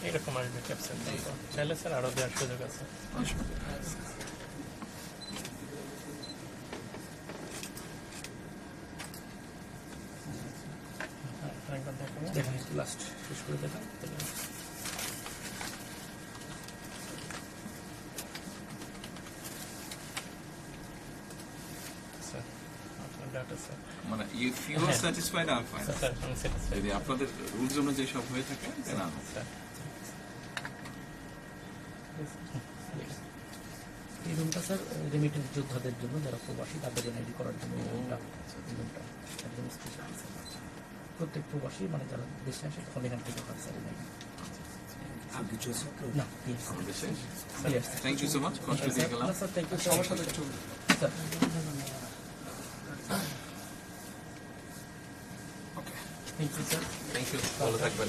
এরকম আসবে ক্যাপচার চাইলে স্যার আরো দেওয়ার সুযোগ আছে। দেখেন একটু লাস্ট শেষ করে দেখান। মানে if you are satisfied, I'm fine. যদি আপনাদের রুলস অনুযায়ী সব হয়ে থাকে then I'm okay. এই রুমটা স্যার রেমিটেন্স যোদ্ধাদের জন্য, যারা প্রবাসী তাদের এনআইডি করার জন্য এই রুমটা একদম স্পেশাল। প্রত্যেক প্রবাসী মানে যারা দেশে আসে তখন এখান থেকে হয় স্যার এনআইডি। না থ্যাংক ইউ সো মাচ। কষ্ট দিয়ে গেলাম স্যার, থ্যাংক ইউ। সবার সাথে একটু sir okay thank you sir. Thank you, ভালো থাকবেন।